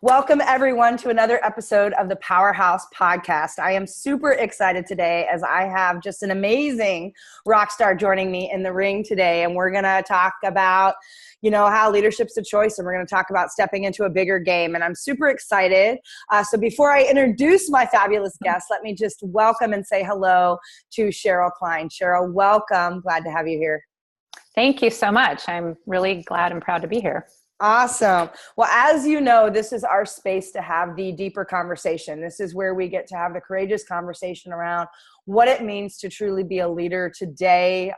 Welcome, everyone, to another episode of the Powerhouse Podcast. I am super excited today as I have just an amazing rock star joining me in the ring today. And we're going to talk about, how leadership's a choice, and we're going to talk about stepping into a bigger game. And I'm super excited. So before I introduce my fabulous guest, let me just welcome and say hello to Sheryl Kline. Sheryl, welcome. Glad to have you here. Thank you so much. I'm really glad and proud to be here. Awesome. Well, as you know, this is our space to have the deeper conversation. This is where we get to have the courageous conversation around what it means to truly be a leader today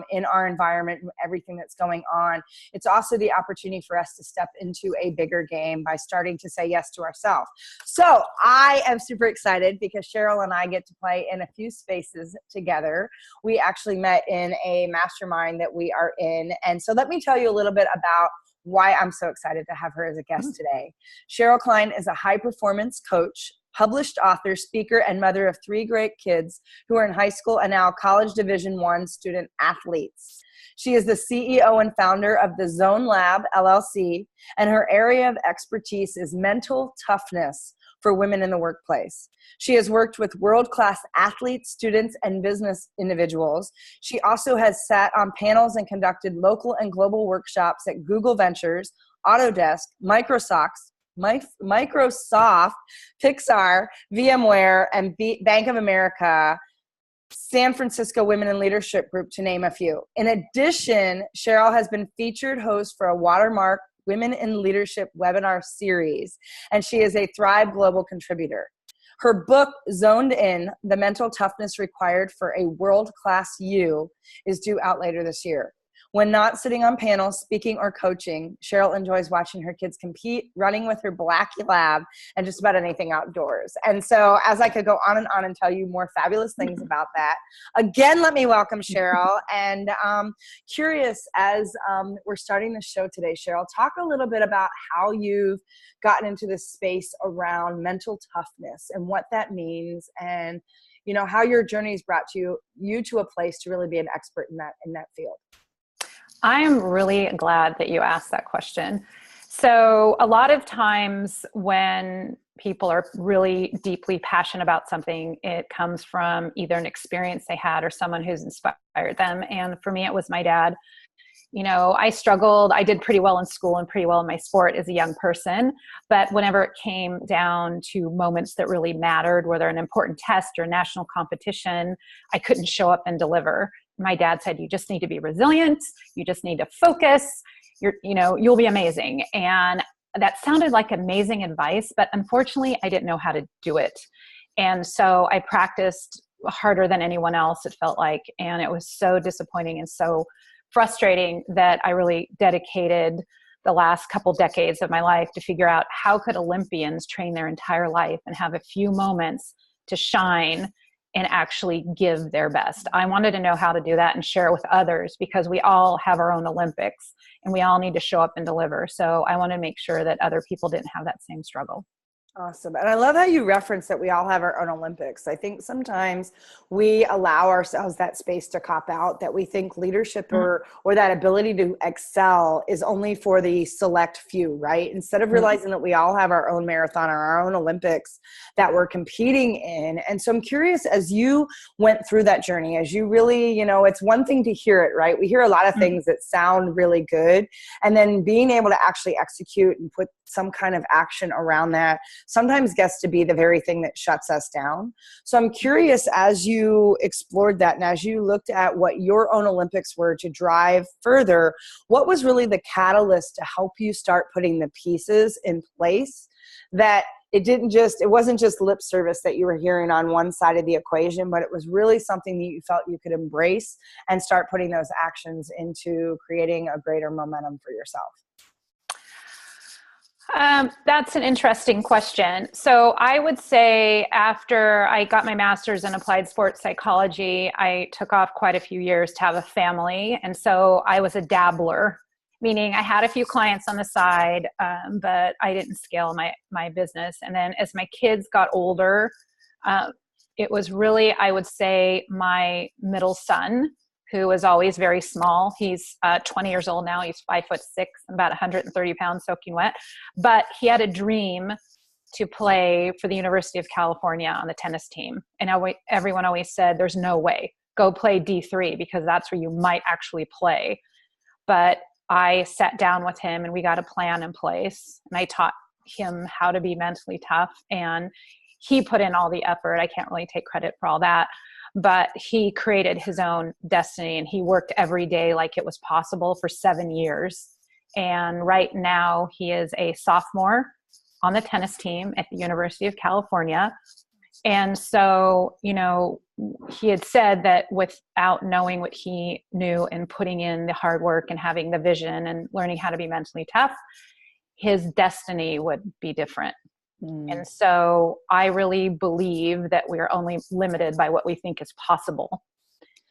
in our environment and everything that's going on. It's also the opportunity for us to step into a bigger game by starting to say yes to ourselves. So I am super excited because Sheryl and I get to play in a few spaces together. We actually met in a mastermind that we are in. And so let me tell you a little bit about why I'm so excited to have her as a guest today. Sheryl Kline is a high-performance coach, published author, speaker, and mother of 3 great kids who are in high school and now college Division I student athletes. She is the CEO and founder of the Zone Lab LLC, and her area of expertise is mental toughness for women in the workplace. She has worked with world-class athletes, students, and business individuals. She also has sat on panels and conducted local and global workshops at Google Ventures, Autodesk, Microsoft, Pixar, VMware, and Bank of America, San Francisco Women in Leadership Group, to name a few. In addition, Sheryl has been featured host for a Watermark Women in Leadership webinar series, and she is a Thrive Global contributor. Her book, Zoned In, The Mental Toughness Required for a World-Class You, is due out later this year. When not sitting on panels, speaking, or coaching, Sheryl enjoys watching her kids compete, running with her Black Lab, and just about anything outdoors. And so as I could go on and tell you more fabulous things about that, again, let me welcome Sheryl. And curious, as we're starting the show today, Sheryl, talk a little bit about how you've gotten into this space around mental toughness and what that means, and how your journey's brought you to a place to really be an expert in that field. I'm really glad that you asked that question. So a lot of times when people are really deeply passionate about something, it comes from either an experience they had or someone who's inspired them. And for me, it was my dad. I struggled. I did pretty well in school and pretty well in my sport as a young person. But whenever it came down to moments that really mattered, whether an important test or national competition, I couldn't show up and deliver. My dad said, you just need to be resilient. You just need to focus. You'll be amazing. And that sounded like amazing advice, but unfortunately, I didn't know how to do it. And so I practiced harder than anyone else, it felt like. And it was so disappointing and so frustrating that I really dedicated the last couple decades of my life to figure out how could Olympians train their entire life and have a few moments to shine and actually give their best. I wanted to know how to do that and share it with others, because we all have our own Olympics and we all need to show up and deliver. So I wanted to make sure that other people didn't have that same struggle. Awesome. And I love how you reference that we all have our own Olympics. I think sometimes we allow ourselves that space to cop out, that we think leadership or that ability to excel is only for the select few, right? Instead of realizing that we all have our own marathon or our own Olympics that we're competing in. And so I'm curious, as you went through that journey, as you really, it's one thing to hear it, right? We hear a lot of things that sound really good, and then being able to actually execute and put some kind of action around that sometimes gets to be the very thing that shuts us down. So I'm curious, as you explored that and as you looked at what your own Olympics were to drive further, what was really the catalyst to help you start putting the pieces in place that it wasn't just lip service that you were hearing on one side of the equation, but it was really something that you felt you could embrace and start putting those actions into creating a greater momentum for yourself? That's an interesting question. So I would say after I got my master's in applied sports psychology, I took off quite a few years to have a family. And so I was a dabbler, meaning I had a few clients on the side, but I didn't scale my business. And then as my kids got older, it was really, I would say, my middle son who was always very small. He's 20 years old now. He's 5'6", about 130 pounds soaking wet. But he had a dream to play for the University of California on the tennis team. And everyone always said, there's no way. Go play D3 because that's where you might actually play. But I sat down with him and we got a plan in place. And I taught him how to be mentally tough. And he put in all the effort. I can't really take credit for all that. But he created his own destiny and he worked every day like it was possible for 7 years. And right now he is a sophomore on the tennis team at the University of California. And so, you know, he had said that without knowing what he knew and putting in the hard work and having the vision and learning how to be mentally tough, his destiny would be different. And so I really believe that we are only limited by what we think is possible.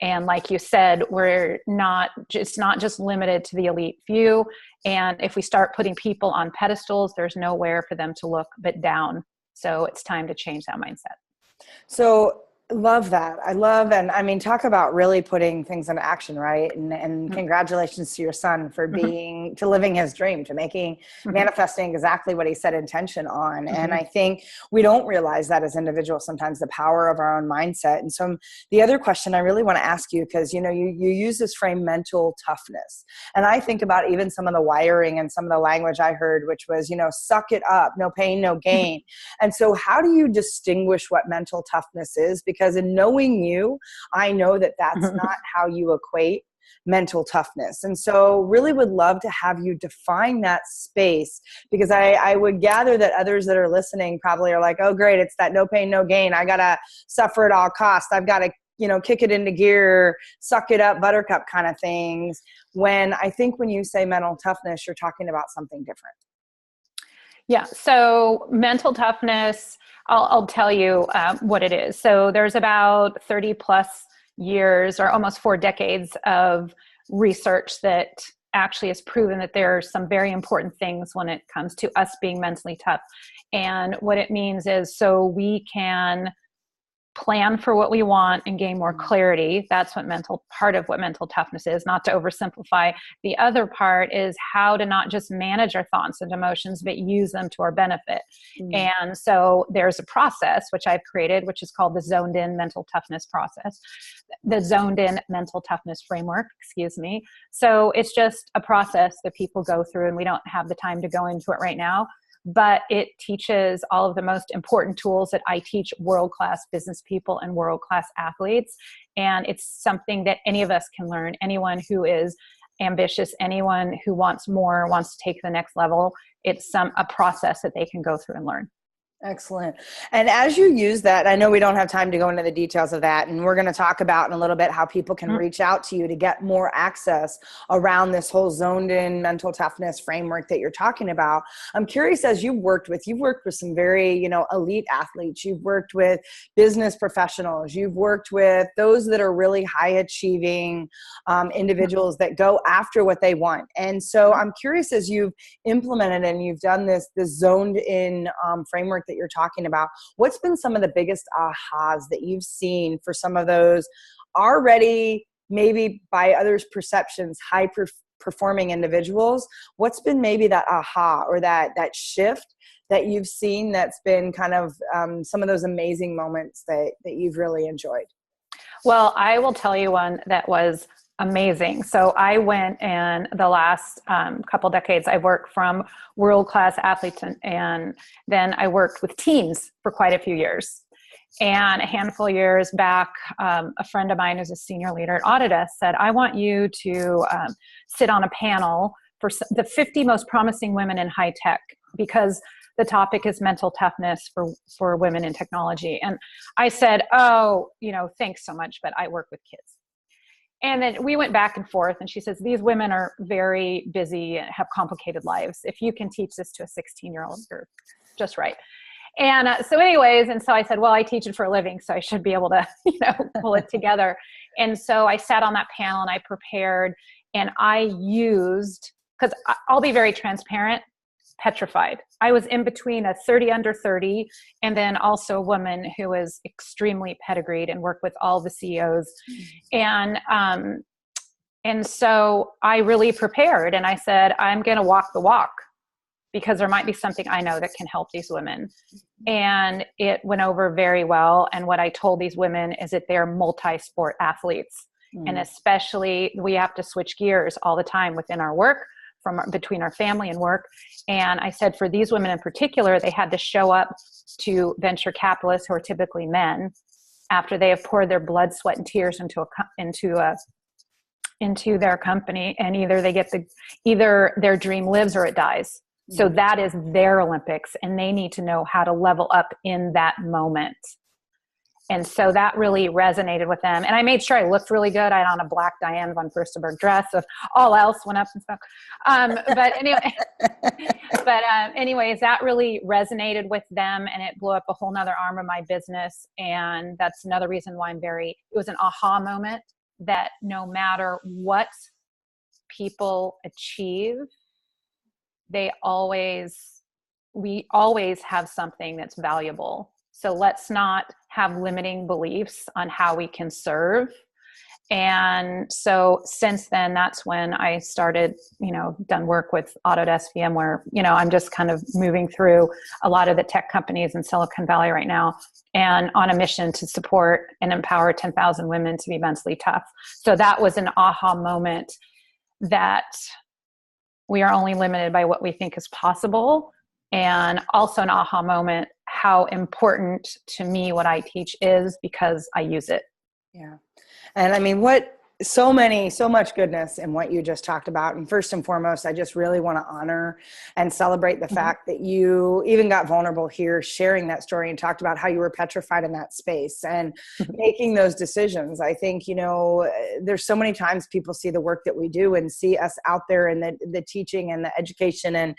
And like you said, it's not just limited to the elite few. And if we start putting people on pedestals, there's nowhere for them to look but down. So it's time to change that mindset. So love that. And I mean, talk about really putting things into action, right? And congratulations to your son for to living his dream, to manifesting exactly what he set intention on. And I think we don't realize that as individuals, sometimes the power of our own mindset. And so the other question I really want to ask you, because, you know, you use this frame mental toughness. And I think about even some of the wiring and some of the language I heard, which was, you know, suck it up, no pain, no gain. And so how do you distinguish what mental toughness is? Because in knowing you, I know that that's not how you equate mental toughness. And so really would love to have you define that space, because I would gather that others that are listening probably are like, oh, great, it's that no pain, no gain. I got to suffer at all costs. I've got to, you know, kick it into gear, suck it up, buttercup kind of things. When I think when you say mental toughness, you're talking about something different. Yeah. So mental toughness, I'll tell you what it is. So there's about 30 plus years or almost 4 decades of research that actually has proven that there are some very important things when it comes to us being mentally tough. And what it means is so we can plan for what we want and gain more clarity. That's what part of what mental toughness is, not to oversimplify. The other part is how to not just manage our thoughts and emotions, but use them to our benefit. And so there's a process which I've created, which is called the Zoned In Mental Toughness process, the Zoned In Mental Toughness Framework, excuse me. So it's just a process that people go through, and we don't have the time to go into it right now. But it teaches all of the most important tools that I teach world-class business people and world-class athletes. And it's something that any of us can learn. Anyone who is ambitious, anyone who wants more, wants to take the next level, it's a process that they can go through and learn. Excellent. And as you use that, I know we don't have time to go into the details of that, and we're going to talk about in a little bit how people can reach out to you to get more access around this whole zoned in mental toughness framework that you're talking about. I'm curious, as you've worked with some very, you know, elite athletes, you've worked with business professionals, you've worked with those that are really high achieving individuals that go after what they want. And so I'm curious, as you've implemented and you've done this zoned in framework that you're talking about, what's been some of the biggest ahas that you've seen for some of those already, maybe by others' perceptions, high performing individuals? What's been maybe that aha or that shift that you've seen that's been kind of some of those amazing moments that you've really enjoyed? Well, I will tell you one that was amazing. So I went in the last couple decades, I worked from world-class athletes and then I worked with teams for quite a few years. And a handful of years back, a friend of mine who's a senior leader at Autodesk said, I want you to sit on a panel for the 50 most promising women in high tech, because the topic is mental toughness for women in technology. And I said, oh, you know, thanks so much, but I work with kids. And then we went back and forth, and she says, these women are very busy and have complicated lives. If you can teach this to a 16-year-old, you're just right. And so anyways, and so I said, well, I teach it for a living, so I should be able to, you know, pull it together. And so I sat on that panel and I prepared, and I used, because I'll be very transparent, petrified. I was in between a 30 under 30 and then also a woman who was extremely pedigreed and worked with all the CEOs. And And so I really prepared, and I said, I'm going to walk the walk because there might be something I know that can help these women. And it went over very well. And what I told these women is that they're multi-sport athletes. And especially we have to switch gears all the time within our work, between our family and work. And I said for these women in particular, they had to show up to venture capitalists, who are typically men, after they have poured their blood, sweat, and tears into their company, and either their dream lives or it dies. So that is their Olympics, and they need to know how to level up in that moment. And so that really resonated with them. And I made sure I looked really good. I had on a black Diane von Furstenberg dress. So all else went up and stuff. Anyways, that really resonated with them, and it blew up a whole nother arm of my business. And that's another reason why it was an aha moment that no matter what people achieve, we always have something that's valuable. So let's not have limiting beliefs on how we can serve. And so since then, that's when I started, done work with Autodesk VMware. I'm just kind of moving through a lot of the tech companies in Silicon Valley right now, and on a mission to support and empower 10,000 women to be mentally tough. So that was an aha moment that we are only limited by what we think is possible. And also an aha moment, how important to me what I teach is, because I use it. Yeah. And I mean, so much goodness in what you just talked about. And first and foremost, I just really want to honor and celebrate the fact that you even got vulnerable here, sharing that story, and talked about how you were petrified in that space and making those decisions. I think, there's so many times people see the work that we do and see us out there in the teaching and the education and,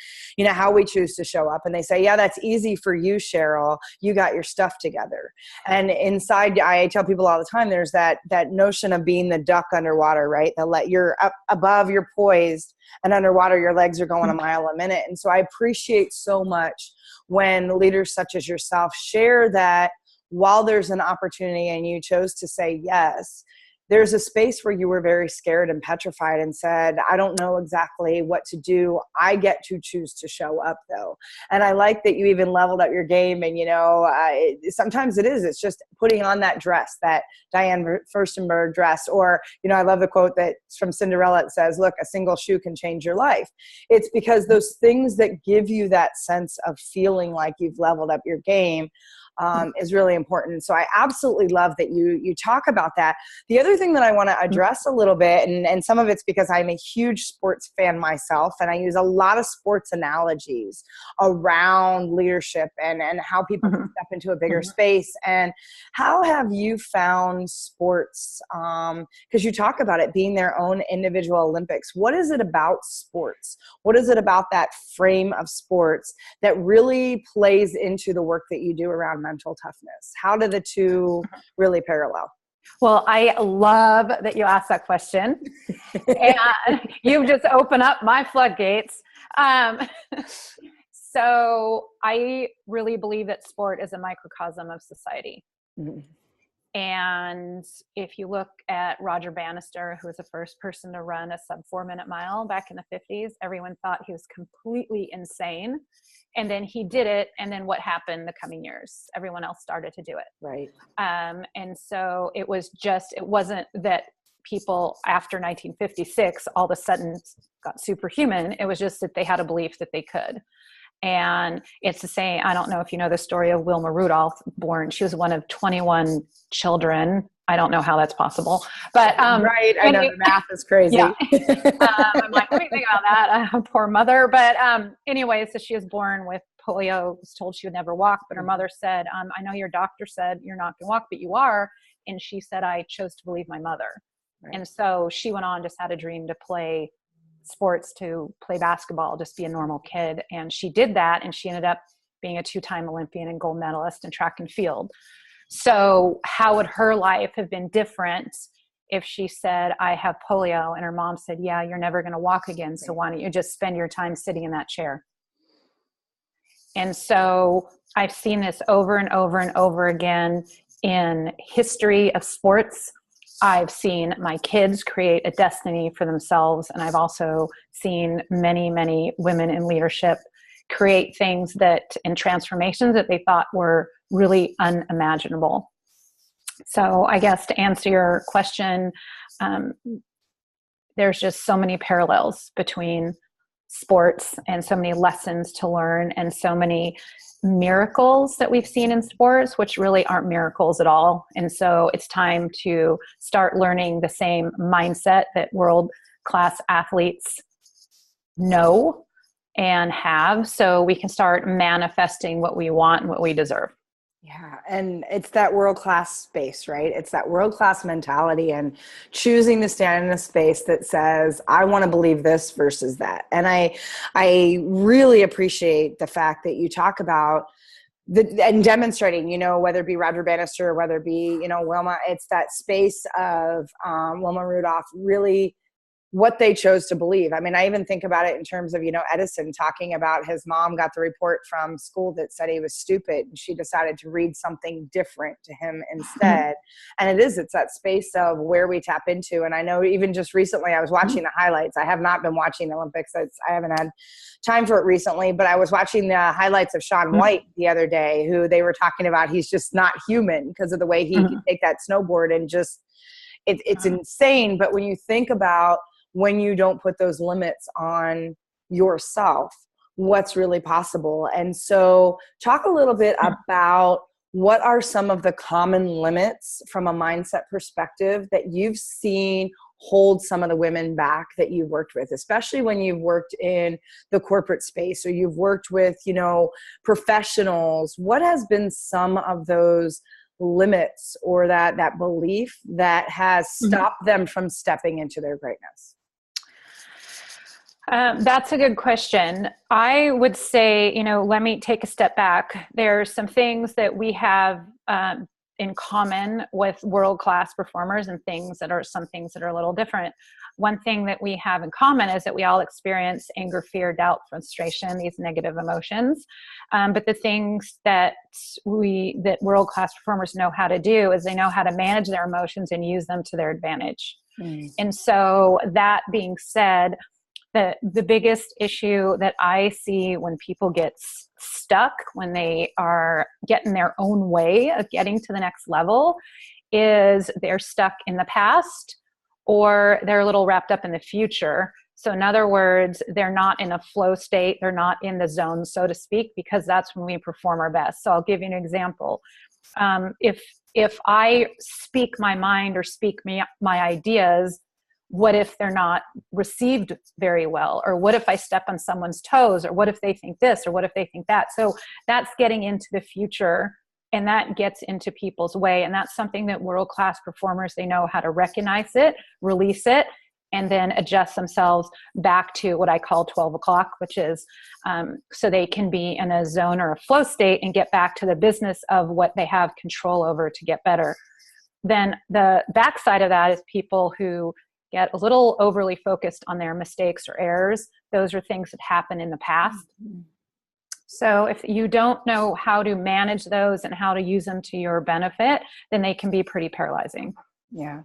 how we choose to show up. And they say, yeah, that's easy for you, Sheryl. You got your stuff together. And inside, I tell people all the time, there's that notion of being the duck underwater, right? You're up above, you're poised, and underwater, your legs are going a mile a minute. And so I appreciate so much when leaders such as yourself share that while there's an opportunity and you chose to say yes, there's a space where you were very scared and petrified and said, I don't know exactly what to do. I get to choose to show up though. And I like that you even leveled up your game. And, sometimes it's just putting on that dress, that Diane Furstenberg dress, or, I love the quote that's from Cinderella. It says, look, a single shoe can change your life. It's because those things that give you that sense of feeling like you've leveled up your game is really important. So I absolutely love that you talk about that. The other thing that I want to address a little bit, and some of it's because I'm a huge sports fan myself, and I use a lot of sports analogies around leadership and how people can step into a bigger space. And how have you found sports, because you talk about it being their own individual Olympics. What is it about sports? What is it about that frame of sports that really plays into the work that you do around mental toughness? How do the two really parallel? Well, I love that you asked that question. And you've just opened up my floodgates. So I really believe that sport is a microcosm of society. And if you look at Roger Bannister, who was the first person to run a sub 4-minute mile back in the 50s, everyone thought he was completely insane. And then he did it. And then what happened the coming years? Everyone else started to do it. Right. And so it wasn't that people after 1956 all of a sudden got superhuman. It was just that they had a belief that they could. And it's the same. I don't know if you know the story of Wilma Rudolph, she was one of 21 children. I don't know how that's possible, but right. I know the math is crazy. Yeah. I'm like, what do you think about that? Poor mother. But anyway, so she was born with polio, was told she would never walk, but her mother said, I know your doctor said you're not going to walk, but you are. And she said, I chose to believe my mother. Right. And so she went on, just had a dream to play sports, to play basketball, just be a normal kid. And she did that. And she ended up being a 2-time Olympian and gold medalist in track and field. So how would her life have been different if she said, I have polio, and her mom said, yeah, you're never going to walk again. So why don't you just spend your time sitting in that chair? And so I've seen this over and over and over again in history of sports. I've seen my kids create a destiny for themselves. And I've also seen many, many women in leadership create things and transformations that they thought were really unimaginable. So I guess to answer your question, there's just so many parallels between sports and so many lessons to learn and so many miracles that we've seen in sports, which really aren't miracles at all. And so it's time to start learning the same mindset that world-class athletes know and have, so we can start manifesting what we want and what we deserve. Yeah. And it's that world-class space, right? It's that world-class mentality and choosing to stand in a space that says, I want to believe this versus that. And I really appreciate the fact that you talk about and demonstrating, whether it be Roger Bannister, or whether it be, Wilma, it's that space of Wilma Rudolph, really what they chose to believe. I mean, I even think about it in terms of, Edison talking about his mom got the report from school that said he was stupid, and she decided to read something different to him instead. And it's that space of where we tap into. And I know even just recently I was watching the highlights. I have not been watching the Olympics. I haven't had time for it recently, but I was watching the highlights of Shaun White the other day, who they were talking about. He's just not human because of the way he can take that snowboard and just, it's insane. But when you think about when you don't put those limits on yourself, what's really possible. And so talk a little bit about what are some of the common limits from a mindset perspective that you've seen hold some of the women back that you've worked with, especially when you've worked in the corporate space or you've worked with, professionals. What has been some of those limits or that belief that has stopped them from stepping into their greatness? That's a good question. I would say, let me take a step back. There's some things that we have in common with world-class performers and some things that are a little different. One thing that we have in common is that we all experience anger, fear, doubt, frustration, these negative emotions. But the things that world-class performers know how to do is they know how to manage their emotions and use them to their advantage. And so that being said, the biggest issue that I see when people get stuck, when they are getting their own way of getting to the next level, is they're stuck in the past or they're a little wrapped up in the future. So in other words, they're not in a flow state. They're not in the zone, so to speak, because that's when we perform our best. So I'll give you an example. If I speak my mind or speak my ideas, what if they're not received very well? Or what if I step on someone's toes? Or what if they think this? Or what if they think that? So that's getting into the future, and that gets into people's way. And that's something that world-class performers, they know how to recognize it, release it, and then adjust themselves back to what I call 12 o'clock, which is so they can be in a zone or a flow state and get back to the business of what they have control over to get better. Then the backside of that is people who get a little overly focused on their mistakes or errors. Those are things that happen in the past. So if you don't know how to manage those and how to use them to your benefit, then they can be pretty paralyzing. Yeah.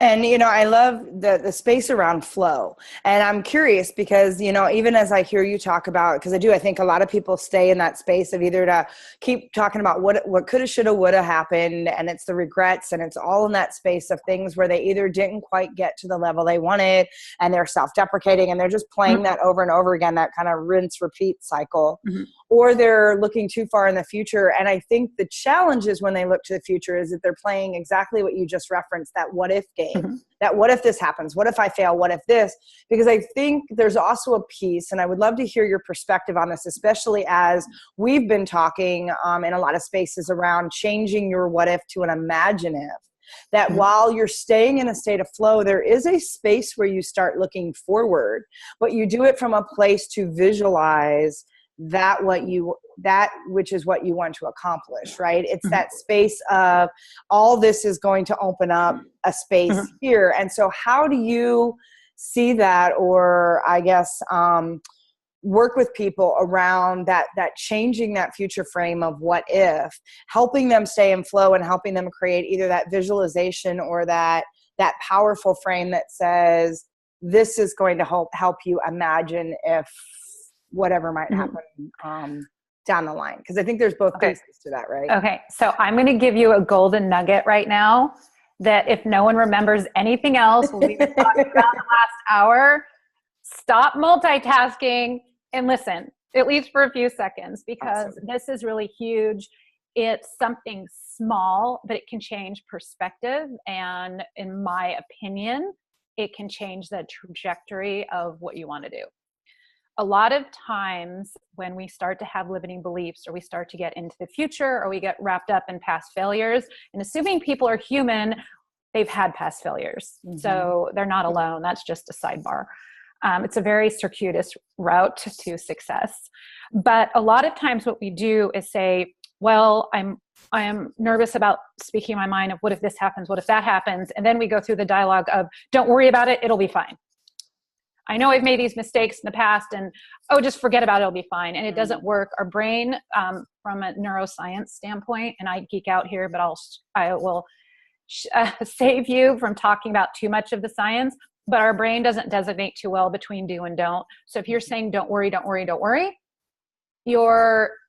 And, I love the space around flow. And I'm curious because, even as I hear you talk about, because I think a lot of people stay in that space of either to keep talking about what coulda, shoulda, woulda happened. And it's the regrets, and it's all in that space of things where they either didn't quite get to the level they wanted, and they're self-deprecating, and they're just playing that over and over again, that kind of rinse, repeat cycle, or they're looking too far in the future. And I think the challenge is when they look to the future is that they're playing exactly what you just referenced, that what if game, that what if this happens? What if I fail? What if this? Because I think there's also a piece, and I would love to hear your perspective on this, especially as we've been talking in a lot of spaces around changing your what if to an imagine if. That while you're staying in a state of flow, there is a space where you start looking forward, but you do it from a place to visualize that which is what you want to accomplish, right? It's that space of all this is going to open up a space here. And so how do you see that, or I guess work with people around that changing that future frame of what if, helping them stay in flow and helping them create either that visualization or that that powerful frame that says, this is going to help you imagine if whatever might happen down the line. Because I think there's both pieces to that, right? Okay. So I'm going to give you a golden nugget right now that if no one remembers anything else, we've been talking about the last hour, stop multitasking and listen, at least for a few seconds, because this is really huge. It's something small, but it can change perspective. And in my opinion, it can change the trajectory of what you want to do. A lot of times when we start to have limiting beliefs, or we start to get into the future, or we get wrapped up in past failures, and assuming people are human, they've had past failures. So they're not alone. That's just a sidebar. It's a very circuitous route to success. But a lot of times what we do is say, well, I am nervous about speaking my mind of what if this happens, what if that happens? And then we go through the dialogue of, don't worry about it, it'll be fine. I know I've made these mistakes in the past, and just forget about it, it'll be fine. And it doesn't work. Our brain, from a neuroscience standpoint, and I geek out here, but I will save you from talking about too much of the science, but our brain doesn't designate too well between do and don't. So if you're saying, don't worry, don't worry, don't worry,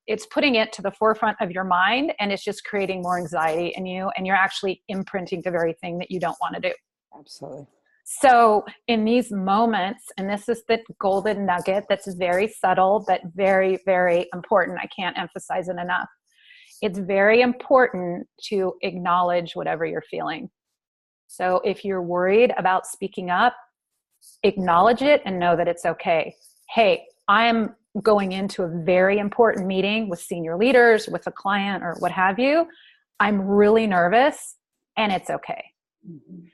it's putting it to the forefront of your mind, and it's just creating more anxiety in you, and you're actually imprinting the very thing that you don't want to do. Absolutely. So in these moments, and this is the golden nugget that's very subtle, but very, very important. I can't emphasize it enough. It's very important to acknowledge whatever you're feeling. So if you're worried about speaking up, acknowledge it and know that it's okay. Hey, I'm going into a very important meeting with senior leaders, with a client, or what have you. I'm really nervous, and it's okay.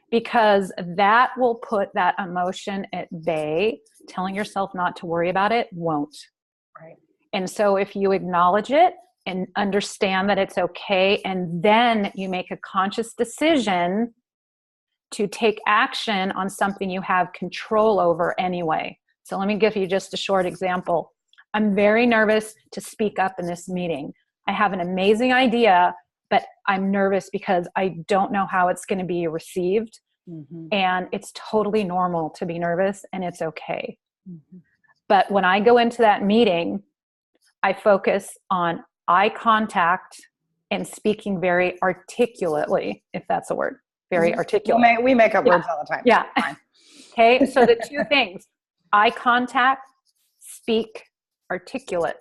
Because that will put that emotion at bay. Telling yourself not to worry about it won't. Right. And so if you acknowledge it and understand that it's okay, and then you make a conscious decision to take action on something you have control over anyway. So let me give you just a short example. I'm very nervous to speak up in this meeting. I have an amazing idea, but I'm nervous because I don't know how it's going to be received. And it's totally normal to be nervous, and it's okay. But when I go into that meeting, I focus on eye contact and speaking very articulately, if that's a word, very articulate. We make up words all the time. Yeah. Okay. So the two things, eye contact, speak articulately.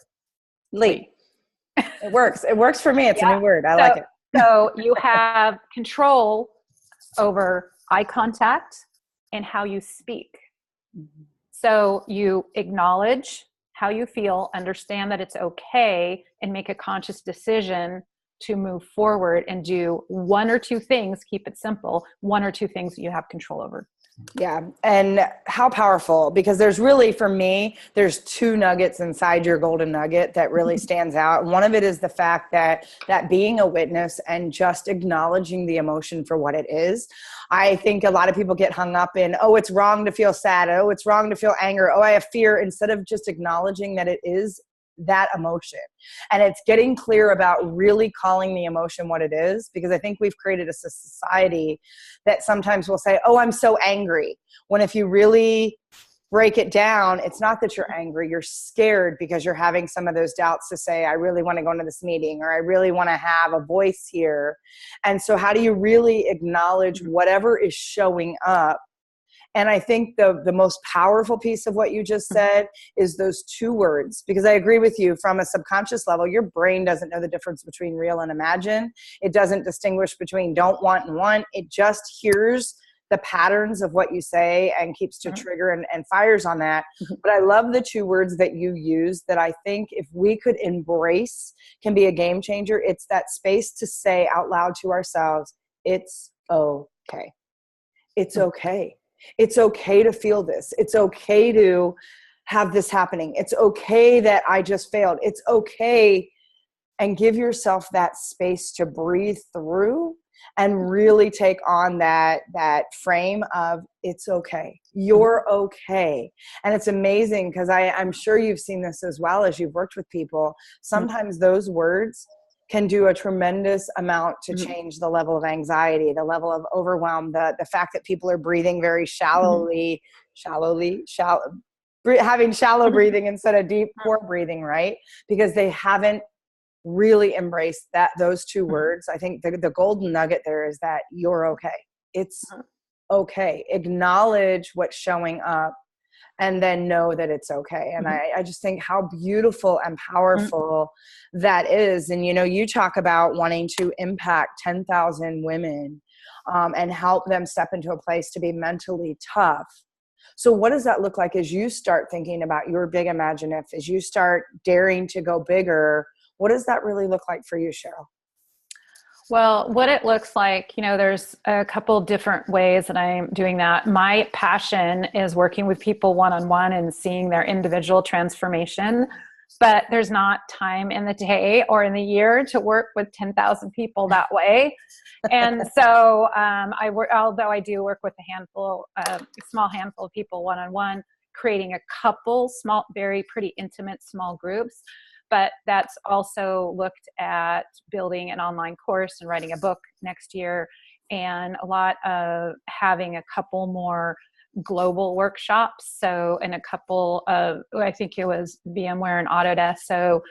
It works. It works for me. It's a new word. I like it. So you have control over eye contact and how you speak. So you acknowledge how you feel, understand that it's okay, and make a conscious decision to move forward and do one or two things. Keep it simple. One or two things that you have control over. Yeah. And how powerful, because there's really, for me, there's two nuggets inside your golden nugget that really stands out. One of it is the fact that being a witness and just acknowledging the emotion for what it is. I think a lot of people get hung up in, it's wrong to feel sad. Oh, it's wrong to feel anger. Oh, I have fear, instead of just acknowledging that it is that emotion. And it's getting clear about really calling the emotion what it is, because I think we've created a society that sometimes will say, I'm so angry. When if you really break it down, it's not that you're angry, you're scared because you're having some of those doubts to say, I really want to go into this meeting, or I really want to have a voice here. And so how do you really acknowledge whatever is showing up? And I think the most powerful piece of what you just said is those two words, because I agree with you, from a subconscious level, your brain doesn't know the difference between real and imagine. It doesn't distinguish between don't want and want. It just hears the patterns of what you say and keeps to trigger and fires on that. But I love the two words that you use that I think if we could embrace can be a game changer. It's that space to say out loud to ourselves, it's okay. It's okay. It's okay to feel this. It's okay to have this happening. It's okay that I just failed. It's okay. And give yourself that space to breathe through and really take on that frame of it's okay. You're okay. And it's amazing because I'm sure you've seen this as well as you've worked with people. Sometimes those words can do a tremendous amount to change the level of anxiety, the level of overwhelm, the fact that people are breathing very having shallow breathing instead of deep core breathing, right? Because they haven't really embraced those two words. I think the golden nugget there is that you're okay. It's okay. Acknowledge what's showing up and then know that it's okay. And I just think how beautiful and powerful that is. And, you talk about wanting to impact 10,000 women and help them step into a place to be mentally tough. So what does that look like as you start thinking about your big imagineif, as you start daring to go bigger? What does that really look like for you, Sheryl? Well, what it looks like, there's a couple different ways that I'm doing that. My passion is working with people one-on-one and seeing their individual transformation, but there's not time in the day or in the year to work with 10,000 people that way. And so although I do work with a small handful of people one-on-one, creating a couple small, very pretty intimate small groups. But that's also looked at building an online course and writing a book next year, and a lot of having a couple more global workshops. So, and a couple of, I think it was VMware and Autodesk. So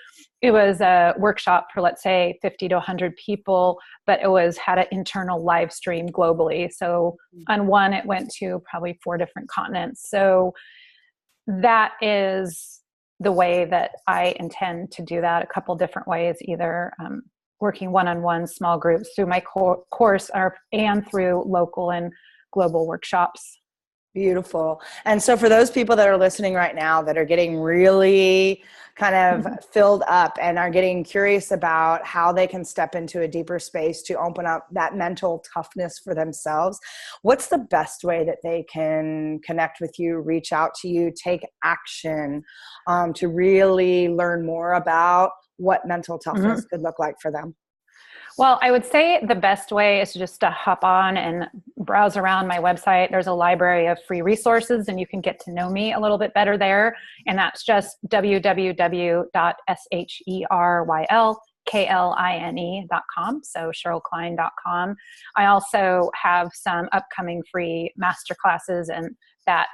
it was a workshop for, let's say, 50 to 100 people, but it had an internal live stream globally. So on one, it went to probably 4 different continents. So that is the way that I intend to do that, a couple different ways, either working one-on-one small groups through my course and through local and global workshops. Beautiful. And so for those people that are listening right now that are getting really kind of filled up and are getting curious about how they can step into a deeper space to open up that mental toughness for themselves, what's the best way that they can connect with you, reach out to you, take action to really learn more about what mental toughness could look like for them? Well, I would say the best way is just to hop on and browse around my website. There's a library of free resources, and you can get to know me a little bit better there. And that's just www.SherylKline.com. So SherylKline.com. I also have some upcoming free masterclasses, and that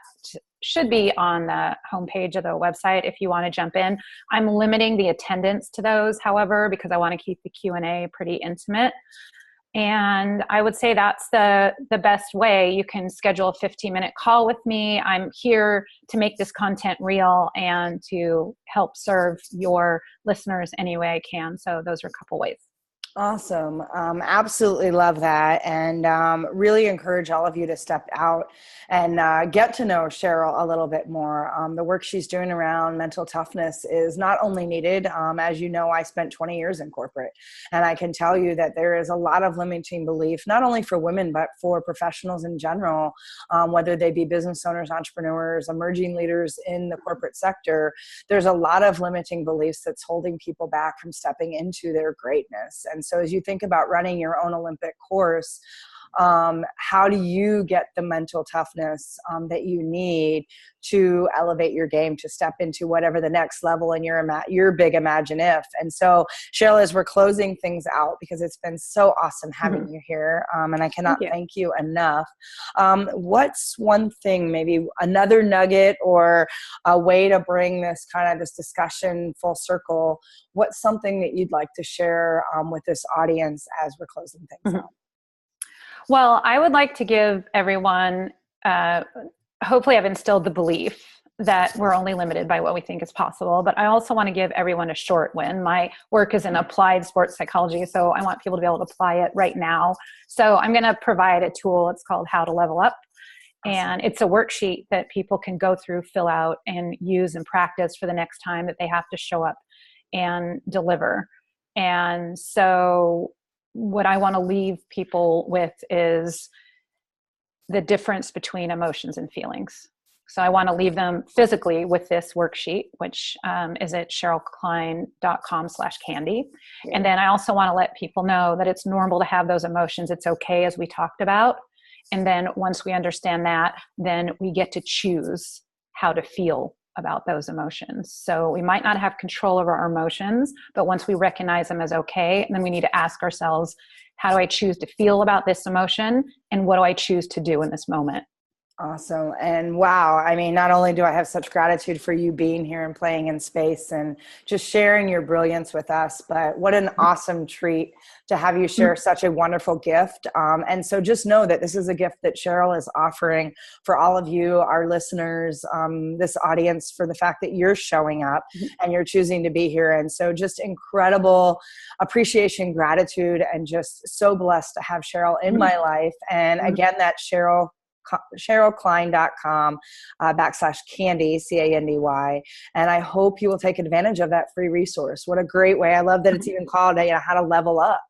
should be on the homepage of the website if you want to jump in. I'm limiting the attendance to those, however, because I want to keep the Q&A pretty intimate. And I would say that's the best way. You can schedule a 15-minute call with me. I'm here to make this content real and to help serve your listeners any way I can. So those are a couple ways. Awesome. Absolutely love that. And really encourage all of you to step out and get to know Sheryl a little bit more. The work she's doing around mental toughness is not only needed. As you know, I spent 20 years in corporate, and I can tell you that there is a lot of limiting belief, not only for women, but for professionals in general, whether they be business owners, entrepreneurs, emerging leaders in the corporate sector. There's a lot of limiting beliefs that's holding people back from stepping into their greatness. And so as you think about running your own Olympic course, how do you get the mental toughness that you need to elevate your game, to step into whatever the next level in your big imagineif? And so, Sheryl, as we're closing things out, because it's been so awesome having you here, and I cannot thank you enough. What's one thing, maybe another nugget or a way to bring this discussion full circle? What's something that you'd like to share with this audience as we're closing things out? Well, I would like to give everyone, hopefully I've instilled the belief that we're only limited by what we think is possible, but I also want to give everyone a short win. My work is in applied sports psychology, so I want people to be able to apply it right now. So I'm going to provide a tool. It's called How to Level Up. And it's a worksheet that people can go through, fill out, and use and practice for the next time that they have to show up and deliver. And so what I want to leave people with is the difference between emotions and feelings. So I want to leave them physically with this worksheet, which is at SherylKline.com/candy. And then I also want to let people know that it's normal to have those emotions. It's okay, as we talked about. And then once we understand that, then we get to choose how to feel about those emotions. So we might not have control over our emotions, but once we recognize them as okay, then we need to ask ourselves, how do I choose to feel about this emotion? And what do I choose to do in this moment? Awesome. And wow, I mean, not only do I have such gratitude for you being here and playing in space and just sharing your brilliance with us, but what an awesome treat to have you share such a wonderful gift. And so just know that this is a gift that Sheryl is offering for all of you, our listeners, this audience, for the fact that you're showing up and you're choosing to be here. And so just incredible appreciation, gratitude, and just so blessed to have Sheryl in my life. And again, that's SherylKline.com /Candy, CANDY. And I hope you will take advantage of that free resource. What a great way. I love that it's even called how to level up.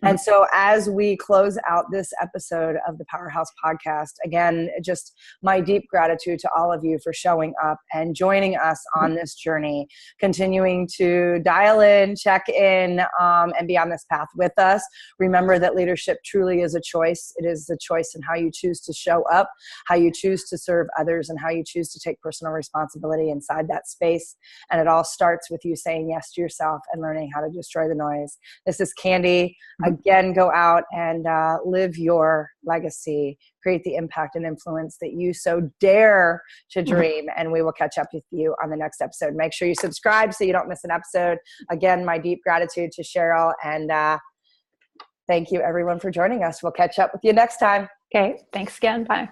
And so as we close out this episode of the Powerhouse Podcast, again, just my deep gratitude to all of you for showing up and joining us on this journey, continuing to dial in, check in, and be on this path with us. Remember that leadership truly is a choice. It is a choice in how you choose to show up, how you choose to serve others, and how you choose to take personal responsibility inside that space. And it all starts with you saying yes to yourself and learning how to destroy the noise. This is Candy. Again, go out and live your legacy, create the impact and influence that you so dare to dream. And we will catch up with you on the next episode. Make sure you subscribe so you don't miss an episode. Again, my deep gratitude to Sheryl, and thank you everyone for joining us. We'll catch up with you next time. Okay. Thanks again. Bye.